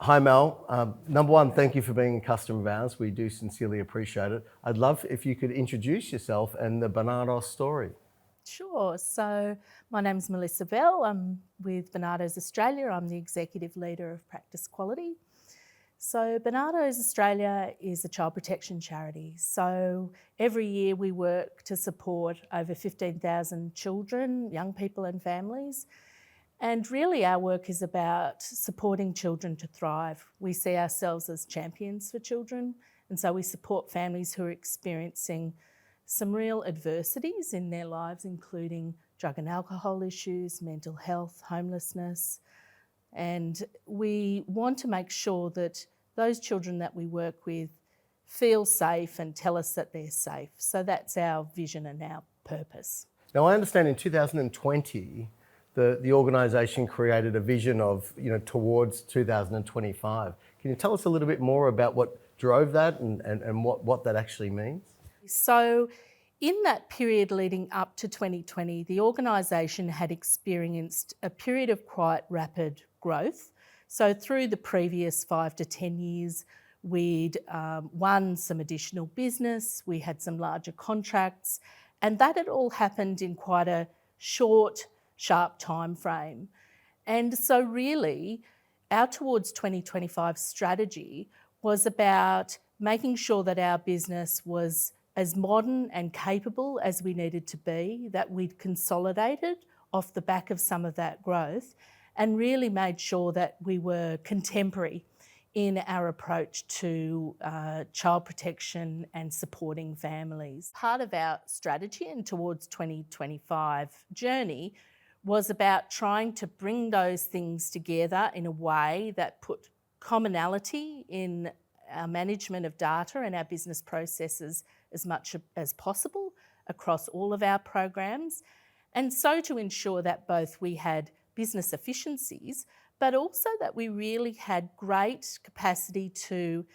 Hi Mel. Number one, thank you for being a customer of ours. We do sincerely appreciate it. I'd love if you could introduce yourself and the Barnardos story. Sure. So my name's Melissa Bell. I'm with Barnardos Australia. I'm the Executive Leader of Practice Quality. So Barnardos Australia is a child protection charity. So every year we work to support over 15,000 children, young people and families. And really our work is about supporting children to thrive. We see ourselves as champions for children, and so we support families who are experiencing some real adversities in their lives, including drug and alcohol issues, mental health, homelessness. And we want to make sure that those children that we work with feel safe and tell us that they're safe. So that's our vision and our purpose. Now I understand in 2020, the organisation created a vision of, towards 2025. Can you tell us a little bit more about what drove that and what that actually means? So in that period leading up to 2020, the organisation had experienced a period of quite rapid growth. So through the previous 5 to 10 years, we'd won some additional business, we had some larger contracts, and that had all happened in quite a short, sharp time frame. And so really, our Towards 2025 strategy was about making sure that our business was as modern and capable as we needed to be, that we'd consolidated off the back of some of that growth and really made sure that we were contemporary in our approach to child protection and supporting families. Part of our strategy and Towards 2025 journey was about trying to bring those things together in a way that put commonality in our management of data and our business processes as much as possible across all of our programs, and so to ensure that both we had business efficiencies, but also that we really had great capacity to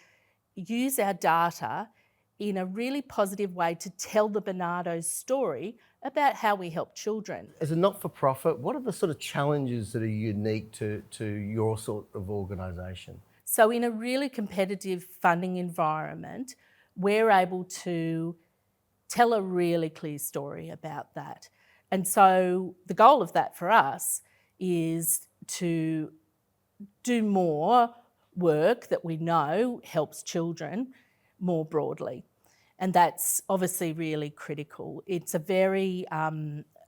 use our data in a really positive way to tell the Barnardos story about how we help children. As a not-for-profit, what are the sort of challenges that are unique to your sort of organisation? So in a really competitive funding environment, we're able to tell a really clear story about that. And so the goal of that for us is to do more work that we know helps children more broadly. And that's obviously really critical. It's a very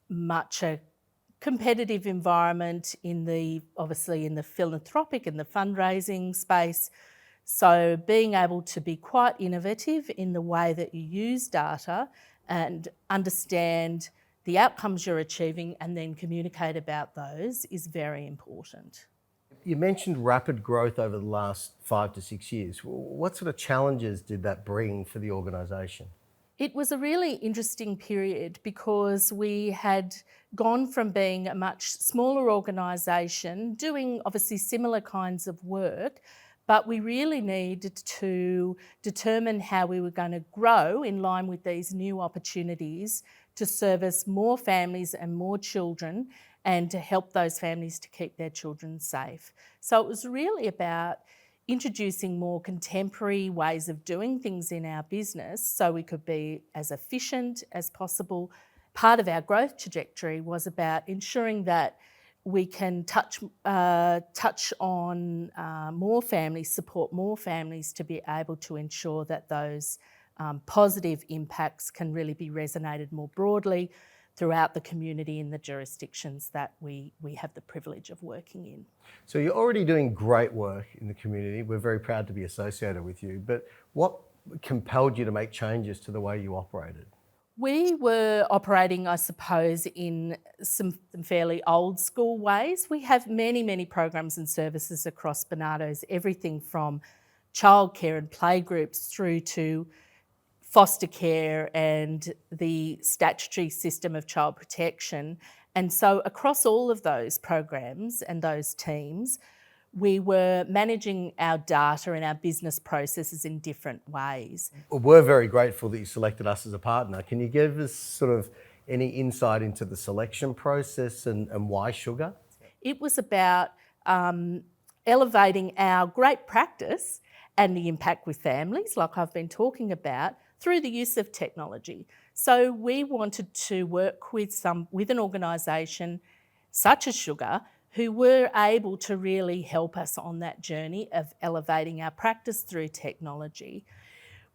much a competitive environment obviously in the philanthropic and the fundraising space. So being able to be quite innovative in the way that you use data and understand the outcomes you're achieving and then communicate about those is very important. You mentioned rapid growth over the last 5 to 6 years. What sort of challenges did that bring for the organisation? It was a really interesting period because we had gone from being a much smaller organisation, doing obviously similar kinds of work, but we really needed to determine how we were going to grow in line with these new opportunities to service more families and more children and to help those families to keep their children safe. So it was really about introducing more contemporary ways of doing things in our business so we could be as efficient as possible. Part of our growth trajectory was about ensuring that we can touch on more families, support more families to be able to ensure that those positive impacts can really be resonated more broadly throughout the community in the jurisdictions that we have the privilege of working in. So you're already doing great work in the community. We're very proud to be associated with you, but what compelled you to make changes to the way you operated? We were operating, I suppose, in some fairly old school ways. We have many, many programs and services across Barnardos, everything from childcare and playgroups through to foster care and the statutory system of child protection. And so across all of those programs and those teams, we were managing our data and our business processes in different ways. We're very grateful that you selected us as a partner. Can you give us sort of any insight into the selection process and why sugar? It was about elevating our great practice and the impact with families, like I've been talking about, through the use of technology. So we wanted to work with an organisation such as Sugar, who were able to really help us on that journey of elevating our practice through technology.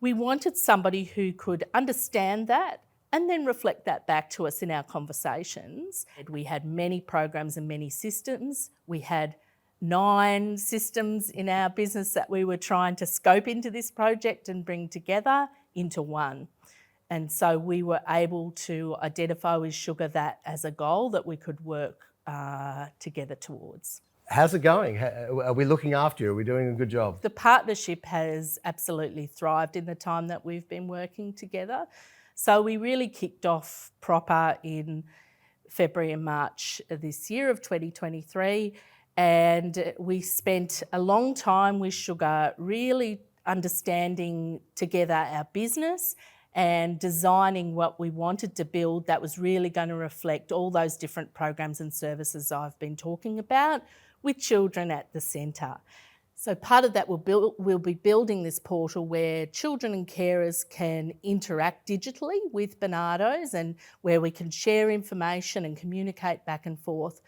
We wanted somebody who could understand that and then reflect that back to us in our conversations. We had many programs and many systems. We had 9 systems in our business that we were trying to scope into this project and bring together into one. And so we were able to identify with Sugar that as a goal that we could work together towards. How's it going? Are we looking after you? Are we doing a good job? The partnership has absolutely thrived in the time that we've been working together. So we really kicked off proper in February and March of this year of 2023, and we spent a long time with Sugar really understanding together our business and designing what we wanted to build that was really going to reflect all those different programs and services I've been talking about, with children at the centre. So part of that we'll be building this portal where children and carers can interact digitally with Barnardos and where we can share information and communicate back and forth,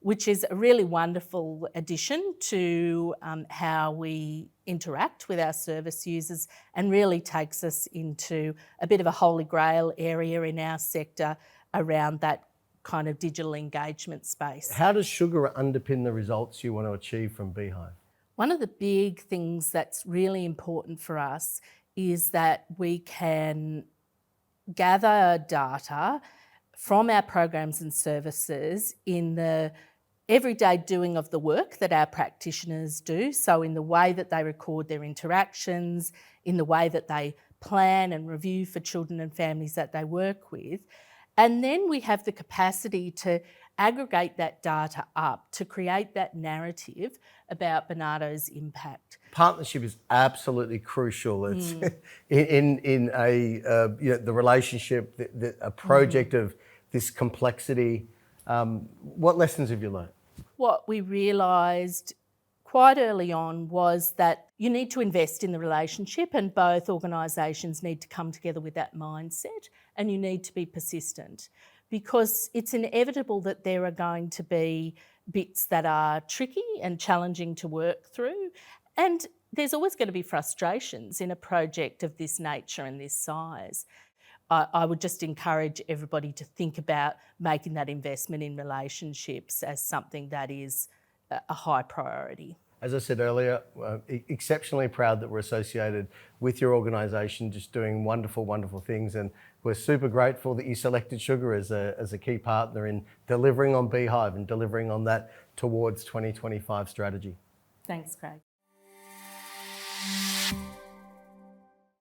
which is a really wonderful addition to how we interact with our service users and really takes us into a bit of a holy grail area in our sector around that kind of digital engagement space. How does Sugar underpin the results you want to achieve from Beehive? One of the big things that's really important for us is that we can gather data from our programs and services in the everyday doing of the work that our practitioners do. So in the way that they record their interactions, in the way that they plan and review for children and families that they work with. And then we have the capacity to aggregate that data up to create that narrative about Barnardos' impact. Partnership is absolutely crucial. It's in the relationship, a project of this complexity. What lessons have you learned? What we realised quite early on was that you need to invest in the relationship, and both organisations need to come together with that mindset, and you need to be persistent, because it's inevitable that there are going to be bits that are tricky and challenging to work through, and there's always going to be frustrations in a project of this nature and this size. I would just encourage everybody to think about making that investment in relationships as something that is a high priority. As I said earlier, exceptionally proud that we're associated with your organisation, just doing wonderful, wonderful things. And we're super grateful that you selected Sugar as a key partner in delivering on Beehive and delivering on that towards 2025 strategy. Thanks, Craig.